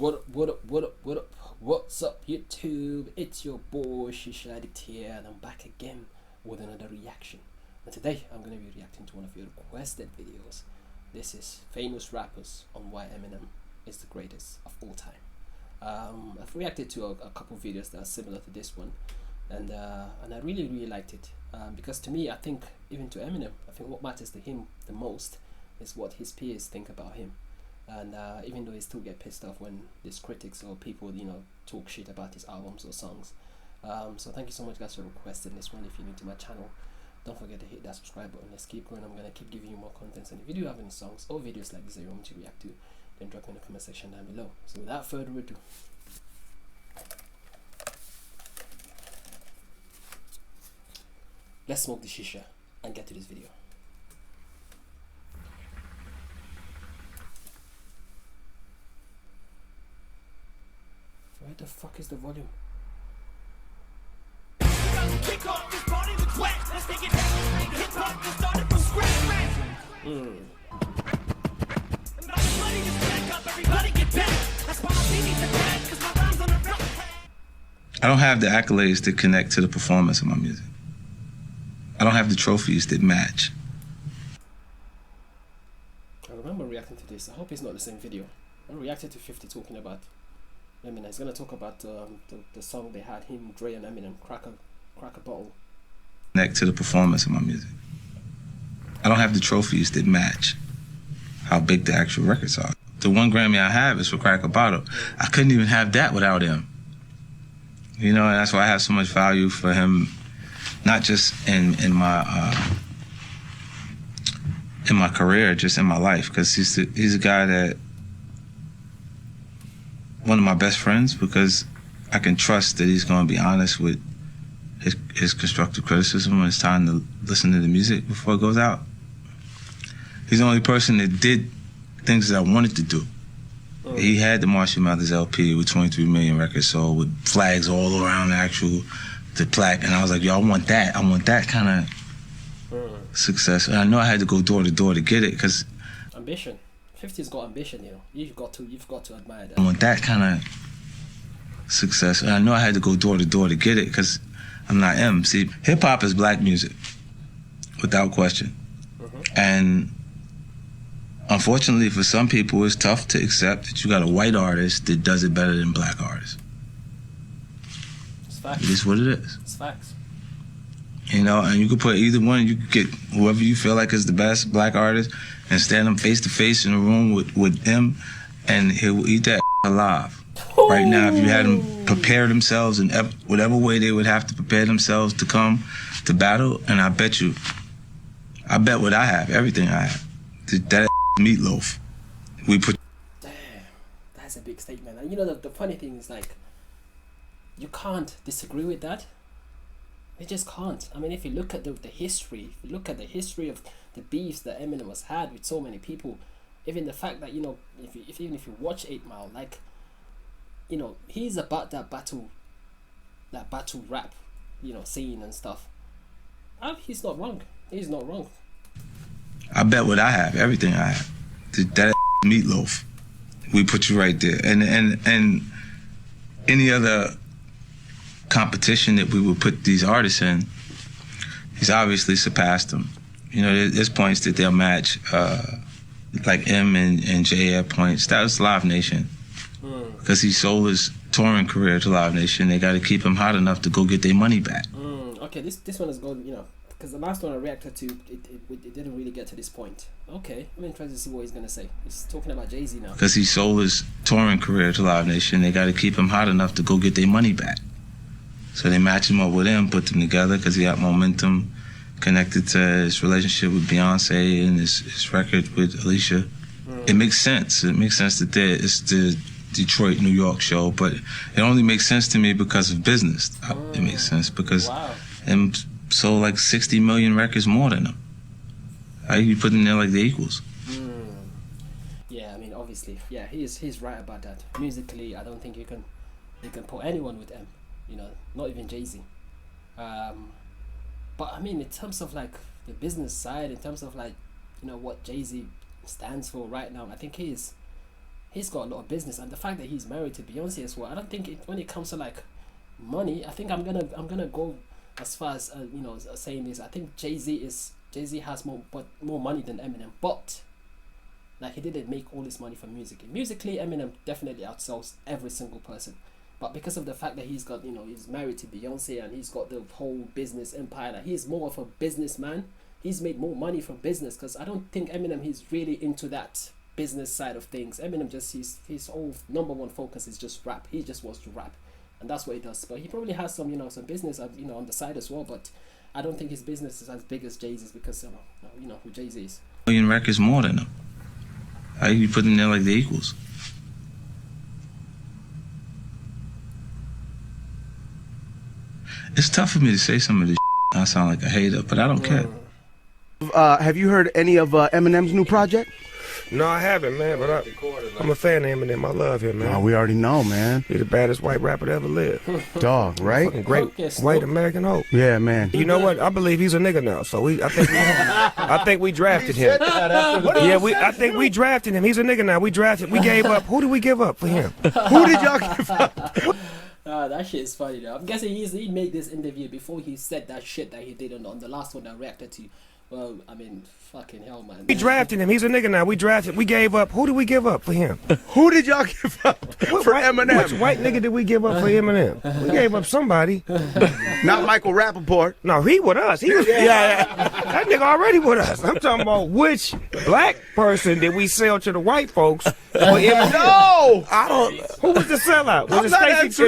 What's up, YouTube? It's your boy Shisha Addict here, and I'm back again with another reaction. And today I'm gonna be reacting to one of your requested videos. This is famous rappers on why Eminem is the greatest of all time. I've reacted to a couple videos that are similar to this one, and I really liked it because to me, I think even to Eminem, I think what matters to him the most is what his peers think about him. And even though he still get pissed off when there's critics or people, talk shit about his albums or songs. So thank you so much, guys, for requesting this one. If you're new to my channel, don't forget to hit that subscribe button. Let's keep going. I'm gonna keep giving you more content. And if you do have any songs or videos like this that you want me to react to, then drop in the comment section down below. So without further ado, let's smoke the shisha and get to this video. Where the fuck is the volume? I don't have the accolades that connect to the performance of my music. I don't have the trophies that match. I remember reacting to this. I hope it's not the same video. I reacted to 50 talking about Eminem. He's gonna talk about the song they had, him, Dre, and Eminem, crack a bottle. Connect to the performance of my music. I don't have the trophies that match how big the actual records are. The one Grammy I have is for Crack a Bottle. I couldn't even have that without him. And that's why I have so much value for him, not just in my career, just in my life, because he's a guy that, one of my best friends, because I can trust that he's going to be honest with his constructive criticism when it's time to listen to the music before it goes out. He's the only person that did things that I wanted to do. He had the Marshall Mathers LP with 23 million records sold, with flags all around the plaque, and I was like, yo, I want that kind of success. And I know I had to go door to door to get it, because ambition. 50's got ambition, You've got to admire that. I want that kind of success. And I know I had to go door to door to get it, because I'm not M. See, hip hop is black music, without question. And unfortunately for some people, it's tough to accept that you got a white artist that does it better than black artists. It's facts. It is what it is. It's facts. And you could put either one. You could get whoever you feel like is the best black artist and stand them face to face in a room with him, and he will eat that alive. Right now, if you had them prepare themselves in whatever way they would have to prepare themselves to come to battle, and I bet what I have, everything I have, that meatloaf. We put. Damn, that's a big statement. And the funny thing is, like, you can't disagree with that. You just can't. I mean, if you look at the history, if you look at the history of the beefs that Eminem has had with so many people, even the fact that even if you watch 8 Mile, like, he's about that battle rap, scene and stuff. He's not wrong. He's not wrong. I bet what I have, everything I have, that meatloaf. We put you right there, and any other competition that we would put these artists in, he's obviously surpassed them. There's points that they'll match, like M and J at points. That was Live Nation, because he sold his touring career to Live Nation. They got to keep him hot enough to go get their money back. Okay, this one is going, because the last one I reacted to, it didn't really get to this point. Okay, I'm interested to see what he's gonna say. He's talking about Jay-Z now. Because he sold his touring career to Live Nation. They got to keep him hot enough to go get their money back. So they match him up with him, put them together, because he got momentum connected to his relationship with Beyonce and his record with Alicia. It makes sense. It makes sense that it's the Detroit, New York show, but it only makes sense to me because of business. It makes sense because him sold like 60 million records more than him. You put them there like they're equals. Yeah, I mean, obviously, yeah, he's right about that. Musically, I don't think you can put anyone with M. Not even Jay-Z. But I mean, in terms of like the business side, in terms of like what Jay-Z stands for right now, I think he's he's got a lot of business, and the fact that he's married to Beyonce as well, I don't think when it comes to like money, I think I'm gonna go as far as you know, saying this. I think Jay-Z has more money than Eminem, but like he didn't make all this money from music. Musically, Eminem definitely outsells every single person. But because of the fact that he's got, you know, he's married to Beyonce and he's got the whole business empire, like he's more of a businessman. He's made more money from business, because I don't think Eminem, he's really into that business side of things. Eminem just, his whole #1 focus is just rap. He just wants to rap, and that's what he does. But he probably has some, you know, some business, you know, on the side as well. But I don't think his business is as big as Jay-Z's, because you know who Jay-Z is. Million records more than them. How you put them there like they equals? It's tough for me to say some of this. I sound like a hater, but I don't care. Have you heard any of Eminem's new project? No, I haven't, man, but I'm a fan of Eminem. I love him, man. Oh, we already know, man. He's the baddest white rapper to ever live. Dog, right? Fucking great white American hope. Yeah, man. You know what? I believe he's a nigga now, so I think we drafted him. Yeah, I think we drafted him. He's a nigga now. We gave up. Who did we give up for him? Who did y'all give up? That shit is funny though. I'm guessing he made this interview before he said that shit that he did on the last one that I reacted to. Well, I mean, fucking hell, man. We drafted him. He's a nigga now. We gave up. Who did we give up for him? Who did y'all give up for Eminem? Which white nigga did we give up for Eminem? We gave up somebody. Not Michael Rappaport. No, he with us. He was, that nigga already with us. I'm talking about which black person did we sell to the white folks for Eminem? No! I don't. Who was the sellout? Was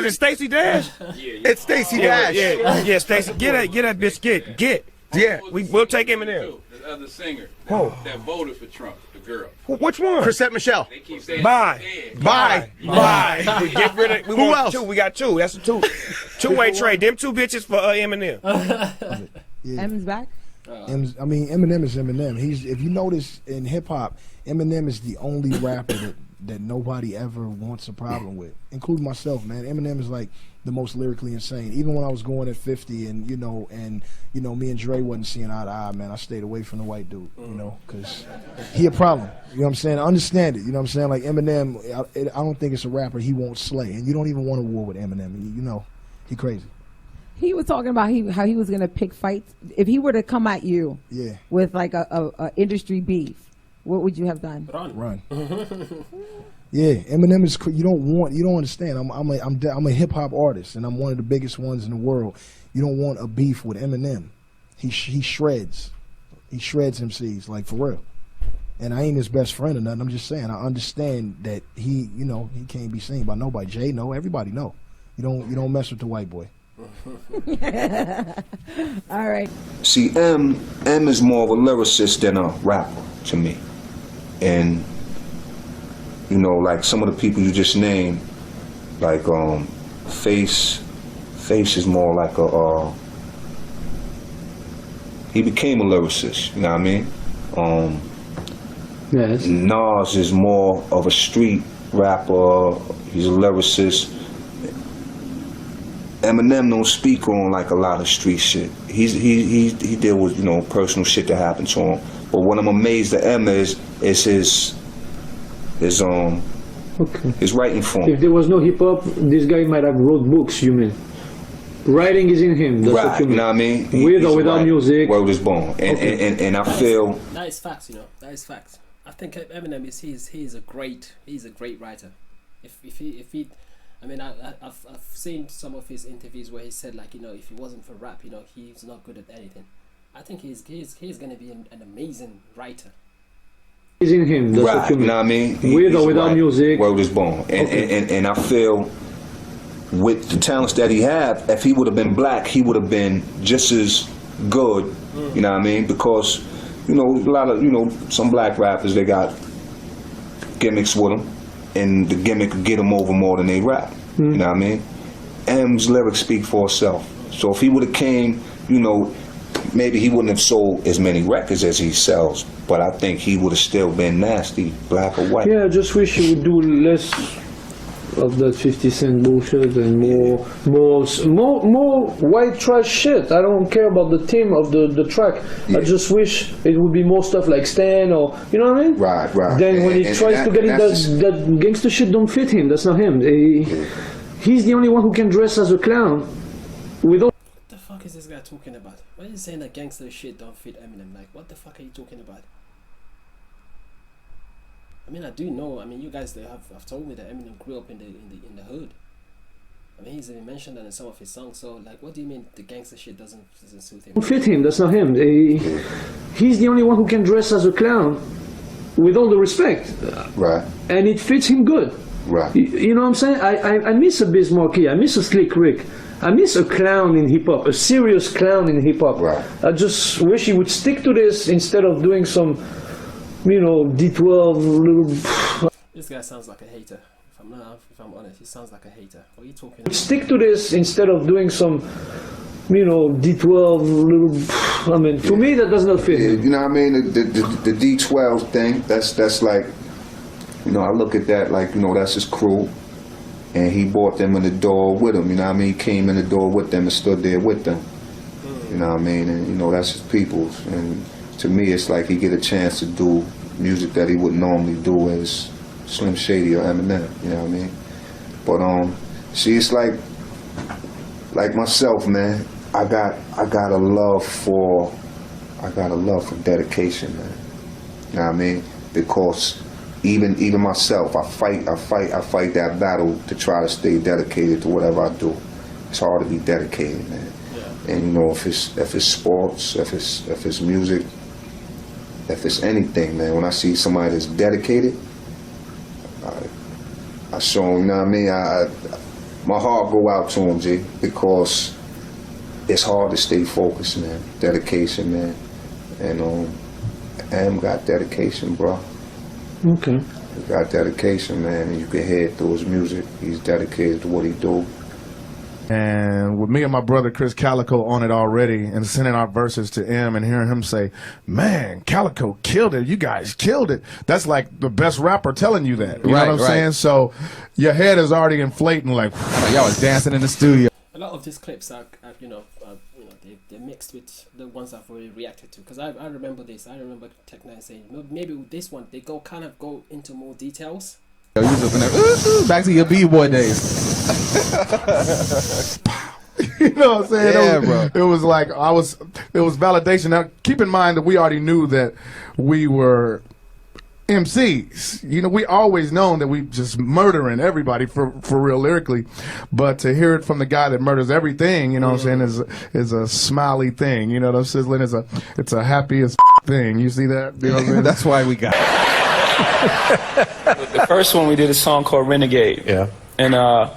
it Stacey Dash? It's Stacey Dash. Yeah, Stacey. Get that bitch. Get. Yeah. We'll take Eminem. The other singer Who? that voted for Trump, the girl. Which one? Chrisette Michelle. They keep saying Bye. Bye. Get rid of. Who else? Two. We got two. That's a two-way trade. Them two bitches for Eminem. M's back. I mean, Eminem is Eminem. If you notice in hip hop, Eminem is the only rapper that nobody ever wants a problem with, including myself, man. Eminem is like the most lyrically insane. Even when I was going at 50 and me and Dre wasn't seeing eye to eye, man, I stayed away from the white dude, you know, because he a problem. You know what I'm saying? I understand it. You know what I'm saying? Like Eminem, I don't think it's a rapper he won't slay. And you don't even want a war with Eminem. You know, he crazy. He was talking about how he was going to pick fights. If he were to come at you with like a industry beef, what would you have done? Run. Yeah, Eminem is. You don't understand. I'm a hip hop artist, and I'm one of the biggest ones in the world. You don't want a beef with Eminem. He shreds. He shreds MCs, like, for real. And I ain't his best friend or nothing. I'm just saying, I understand that he can't be seen by nobody. Jay know, everybody know. You don't mess with the white boy. All right. See, M is more of a lyricist than a rapper to me. And, you know, like some of the people you just named, like Face is more like he became a lyricist, you know what I mean? Yes. Nas is more of a street rapper, he's a lyricist. Eminem don't speak on like a lot of street shit. He deal with, you know, personal shit that happened to him. But what I'm amazed at M is his writing form. If there was no hip hop, this guy might have wrote books. You mean? Writing is in him. That's what you mean. You know what I mean? With or without music. Word is born, and I feel that is facts. You know, that is facts. I think Eminem he's a great writer. If he I mean, I've seen some of his interviews where he said, like, you know, if he wasn't for rap, you know, he's not good at anything. I think he's gonna be an amazing writer. Is in him. That's what you mean. You know what I mean? With or without music. Word is born, and I feel with the talents that he had, if he would have been black, he would have been just as good. You know what I mean? Because, you know, a lot of, you know, some black rappers, they got gimmicks with them, and the gimmick could get them over more than they rap. You know what I mean? M's lyrics speak for itself. So if he would have came, you know, maybe he wouldn't have sold as many records as he sells, but I think he would have still been nasty, black or white. Yeah, I just wish he would do less of that 50 Cent bullshit and more white trash shit. I don't care about the theme of the track. Yeah. I just wish it would be more stuff like Stan or, you know what I mean? Right. Then when he tries to get it, that gangster shit don't fit him. That's not him. He's the only one who can dress as a clown with all. What the fuck is this guy talking about? Why are you saying that gangster shit don't fit Eminem? Like, what the fuck are you talking about? I mean, I do know. I mean, you guys have told me that Eminem grew up in the hood. I mean, he's even mentioned that in some of his songs. So, like, what do you mean the gangster shit doesn't suit him? Fit him. That's not him. He's the only one who can dress as a clown, with all the respect. Right. And it fits him good. Right. You know what I'm saying? I miss a Biz Markie. I miss a Slick Rick. I miss a clown in hip hop, a serious clown in hip hop. Right. I just wish he would stick to this instead of doing some, you know, D12 little. This guy sounds like a hater. If I'm honest, he sounds like a hater. What are you talking about? Stick to this instead of doing some, you know, D12 little. I mean, to me that does not fit. Yeah, you know what I mean? The D12 thing. That's like, you know, I look at that like, you know, that's his crew, and he brought them in the door with him. You know what I mean? He came in the door with them and stood there with them. You know what I mean? And you know, that's his people's. And to me, it's like he get a chance to do music that he wouldn't normally do as Slim Shady or Eminem. You know what I mean? But see, it's like myself, man. I got a love for dedication, man. You know what I mean? Because even myself, I fight that battle to try to stay dedicated to whatever I do. It's hard to be dedicated, man. Yeah. And you know, if it's sports, if it's music, if it's anything, man. When I see somebody that's dedicated, I show them. You know what I mean? My heart go out to them, G, because it's hard to stay focused, man. Dedication, man. And Em got dedication, bro. Okay. He got dedication, man, and you can hear it through his music. He's dedicated to what he do. And with me and my brother Chris Calico on it already, and sending our verses to M and hearing him say, "Man, Calico killed it. You guys killed it." That's like the best rapper telling you that. You know what I'm saying? So your head is already inflating, like y'all was dancing in the studio. A lot of these clips are they're mixed with the ones I've already reacted to. Because I remember this. I remember Tech9 saying maybe with this one they go into more details. Yo, you just there, back to your B-boy days. You know what I'm saying? Yeah, bro. It was like it was validation. Now keep in mind that we already knew that we were MCs. You know, we always known that we just murdering everybody for real lyrically, but to hear it from the guy that murders everything, you know what I'm saying, is a smiley thing. You know what I'm sizzling? It's a happy as thing. You see that? You know what I'm saying? That's why we got it. The first one we did a song called Renegade. Yeah. And and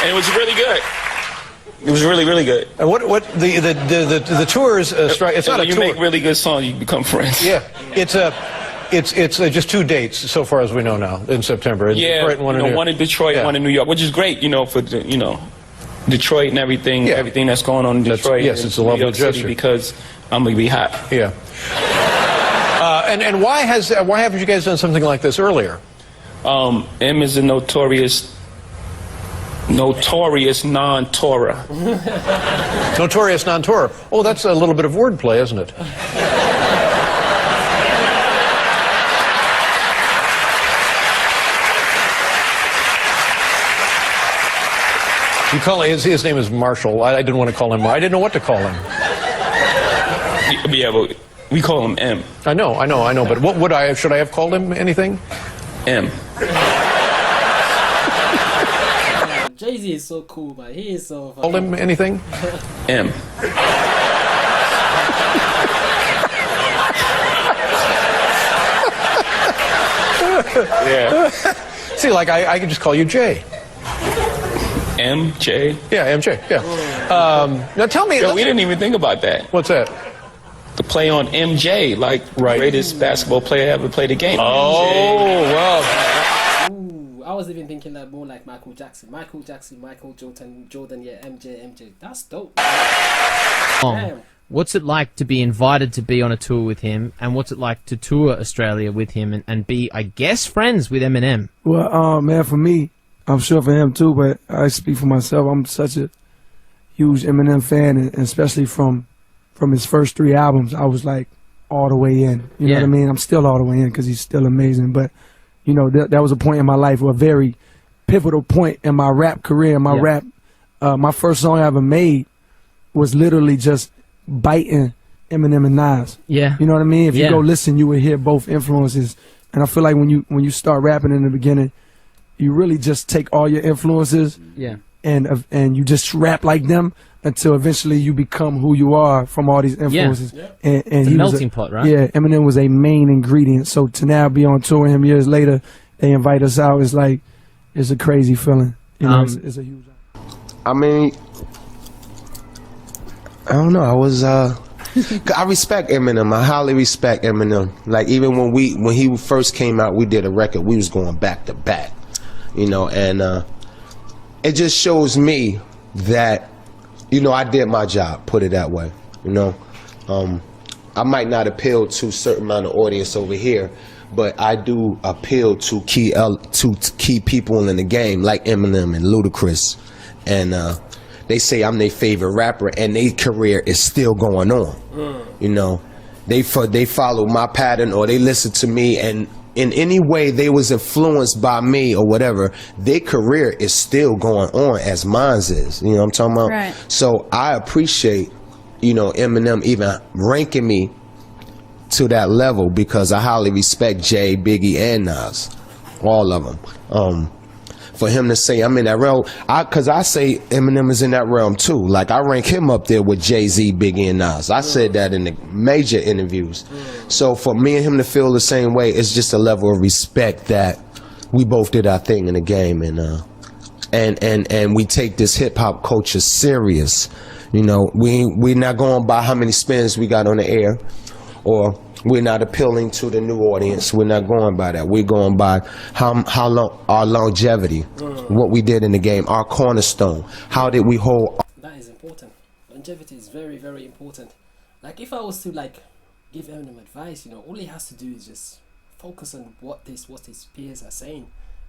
it was really good. It was really, really good. And what the tours strike? It's not a tour. You make really good songs, you become friends. Yeah, it's just 2 dates so far as we know now in September. Yeah, Detroit and one in Detroit, one in New York, which is great, you know, for Detroit and everything, everything that's going on in Detroit. Yes, it's a lovely gesture because I'm gonna be hot. Yeah. And why haven't you guys done something like this earlier? M is a notorious non-Torah. Notorious non-Torah. Oh, that's a little bit of wordplay, isn't it? You call his name is Marshall. I didn't want to call him. I didn't know what to call him. Yeah, but we call him M. I know. But what should I have called him anything? M. Jay-Z is so cool, but he is so funny. Called him anything? M. Yeah. See, like I could just call you Jay. MJ? Yeah, MJ, yeah. Now tell me... Yo, we didn't even think about that. What's that? The play on MJ, like greatest basketball player ever played the game. Oh, wow. Ooh, I was even thinking that more like Michael Jackson, Michael Jordan, yeah, MJ. That's dope. Damn. What's it like to be invited to be on a tour with him, and what's it like to tour Australia with him and be, I guess, friends with Eminem? Well, man, for me, I'm sure for him too, but I speak for myself. I'm such a huge Eminem fan, and especially from his first 3 albums, I was like all the way in. You know what I mean? I'm still all the way in because he's still amazing. But, you know, that was a point in my life, a very pivotal point in my rap career, my rap. My first song I ever made was literally just biting Eminem and Nas. Yeah. You know what I mean? If you go listen, you would hear both influences. And I feel like when you start rapping in the beginning, you really just take all your influences and you just rap like them until eventually you become who you are from all these influences. And it's a melting pot, right? Yeah, Eminem was a main ingredient. So to now be on tour with him years later, they invite us out, it's like, it's a crazy feeling. You know, it's a huge... I mean, I don't know. I respect Eminem. I highly respect Eminem. Like even when he first came out, we did a record. We was going back to back, you know, and it just shows me that, you know, I did my job. Put it that way, you know. I might not appeal to a certain amount of audience over here, but I do appeal to key people in the game like Eminem and Ludacris. And they say I'm their favorite rapper, and their career is still going on. You know, they follow my pattern, or they listen to me, and in any way they was influenced by me or whatever, their career is still going on as mine's is. You know what I'm talking about? Right. So I appreciate, you know, Eminem even ranking me to that level because I highly respect Jay, Biggie, and Nas, all of them. For him to say I'm in that realm, because I say Eminem is in that realm too. Like I rank him up there with Jay-Z, Biggie, and Nas. I said that in the major interviews. So for me and him to feel the same way, it's just a level of respect that we both did our thing in the game, and we take this hip hop culture serious. You know, we're not going by how many spins we got on the air, or we're not appealing to the new audience. We're not going by that. We're going by how long our longevity, what we did in the game, our cornerstone. How did we hold? That is important. Longevity is very, very important. Like if I was to like give Eminem advice, you know, all he has to do is just focus on what his peers are saying.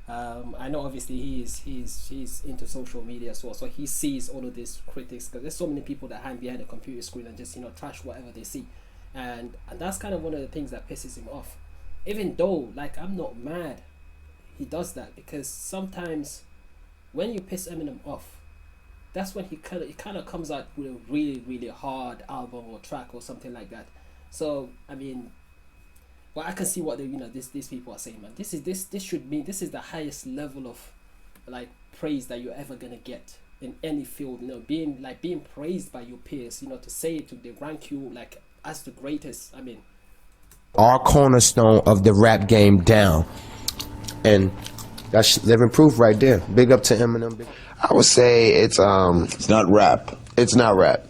I know obviously he's into social media as well, so he sees all of these critics because there's so many people that hang behind a computer screen and just, you know, trash whatever they see. And that's kind of one of the things that pisses him off. Even though, like, I'm not mad he does that, because sometimes when you piss Eminem off, that's when he kind of comes out with a really, really hard album or track or something like that. So I mean, well, I can see what these people are saying, man. This should mean this is the highest level of like praise that you're ever gonna get in any field. You know, being praised by your peers. You know, to say it, to they rank you like as the greatest. I mean, our cornerstone of the rap game down, and that's living proof right there. Big up to Eminem. I would say it's not rap. It's not rap.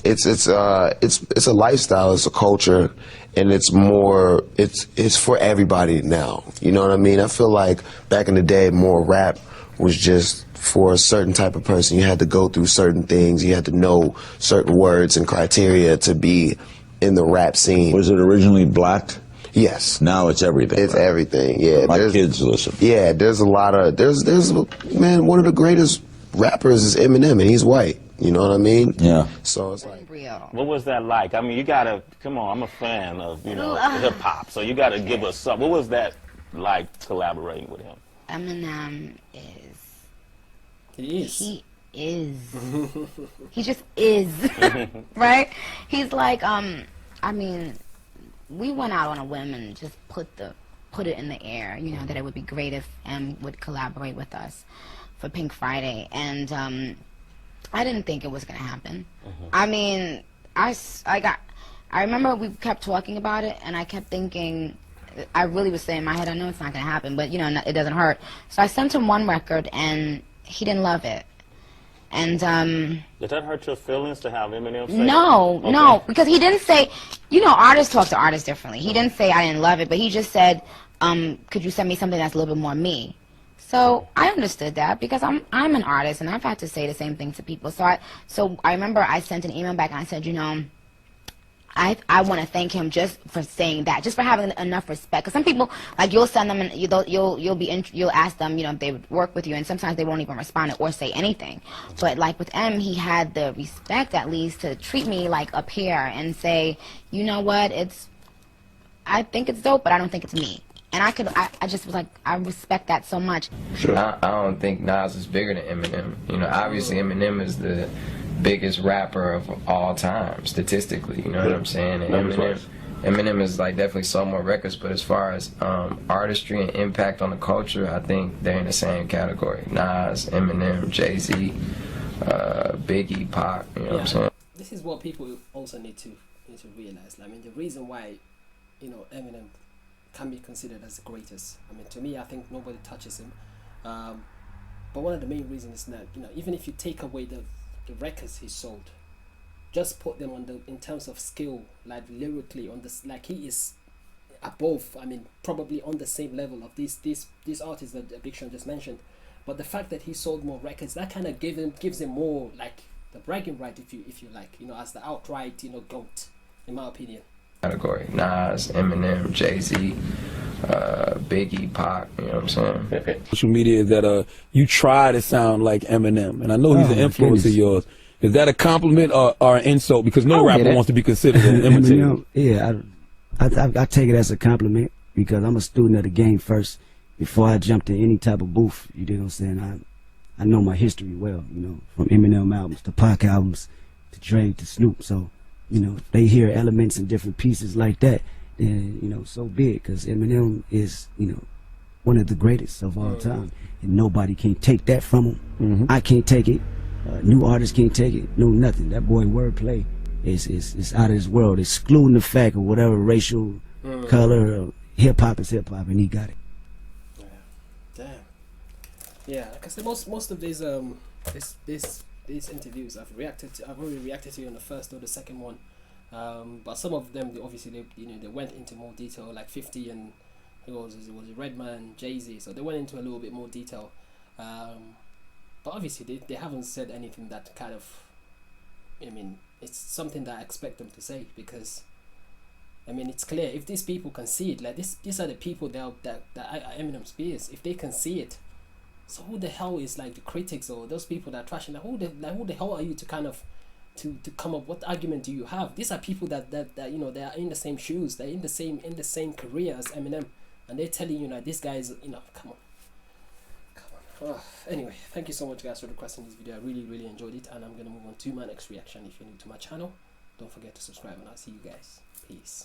It's a lifestyle. It's a culture, and it's for everybody now. You know what I mean? I feel like back in the day, more rap was just for a certain type of person. You had to go through certain things. You had to know certain words and criteria to be in the rap scene. Was it originally black? Yes. Now it's everything. It's everything. Yeah. My kids listen. Yeah. There's a lot of man. One of the greatest rappers is Eminem, and he's white. You know what I mean? Yeah. So it's like. What was that like? I mean, you gotta come on. I'm a fan of hip hop, so you gotta give us something. What was that like collaborating with him? Eminem is. He is. He is. He just is. Right? He's like, I mean, we went out on a whim and just put it in the air, you know, that it would be great if M would collaborate with us for Pink Friday, and I didn't think it was gonna happen. I mean, I remember we kept talking about it, and I kept thinking, I really was saying in my head, I know it's not gonna happen, but you know, it doesn't hurt. So I sent him one record, and he didn't love it. And did that hurt your feelings to have Eminem say no, okay. No, because he didn't say, you know, artists talk to artists differently. He didn't say I didn't love it, but he just said, could you send me something that's a little bit more me? So I understood that because I'm an artist, and I've had to say the same thing to people. So I remember I sent an email back and I said, you know, I want to thank him just for saying that, just for having enough respect. Because some people, like, you'll send them and you'll ask them, you know, if they would work with you, and sometimes they won't even respond or say anything. But like with M, he had the respect at least to treat me like a peer and say, you know what, I think it's dope, but I don't think it's me. And I just was like, I respect that so much. Sure. I don't think Nas is bigger than Eminem. You know, obviously Eminem is the biggest rapper of all time, statistically, you know what I'm saying? And Eminem is like definitely sold more records, but as far as artistry and impact on the culture, I think they're in the same category. Nas, Eminem, Jay-Z, Biggie, Pac, you know what I'm saying? This is what people also need to realize. I mean, the reason why, you know, Eminem can be considered as the greatest. I mean, to me, I think nobody touches him. But one of the main reasons is that, you know, even if you take away the records he sold, just put them on in terms of skill, like lyrically on this, like he is above, I mean, probably on the same level of these artists that Big Sean just mentioned. But the fact that he sold more records, that kind of gives him more like the bragging right, if you like, you know, as the outright, you know, GOAT, in my opinion. Category. Nas, Eminem, Jay-Z, Biggie, Pac, you know what I'm saying? Social media is that you try to sound like Eminem, and I know he's an influence of yours. Is that a compliment or an insult? Because no rapper wants to be considered an imitator. Yeah, I take it as a compliment because I'm a student of the game first before I jump to any type of booth. You know what I'm saying? I know my history well, you know, from Eminem albums to Pac albums to Dre to Snoop. So, you know, if they hear elements and different pieces like that, then, you know, so be it, because Eminem is, you know, one of the greatest of all time, and nobody can take that from him. I can't take it. New artists can't take it. No, nothing. That boy wordplay is out of this world, excluding the fact of whatever racial color. Hip hop is hip hop, and he got it. Damn. Yeah, because most of these these interviews I've already reacted to on the first or the second one, but some of them obviously they went into more detail, like 50 and it was Redman, Jay-Z, so they went into a little bit more detail, but obviously they haven't said anything that kind of, I mean, it's something that I expect them to say, because I mean, it's clear if these people can see it, like these are the people that Eminem spears, if they can see it. So who the hell is like the critics or those people that are trashing? Who the hell are you to kind of to come up? What argument do you have? These are people that you know, they are in the same shoes, they're in the same career as Eminem, and they're telling you like, this guy is, you know, come on. Anyway, thank you so much guys for requesting this video. I really enjoyed it, and I'm gonna move on to my next reaction. If you're new to my channel, don't forget to subscribe, and I'll see you guys. Peace.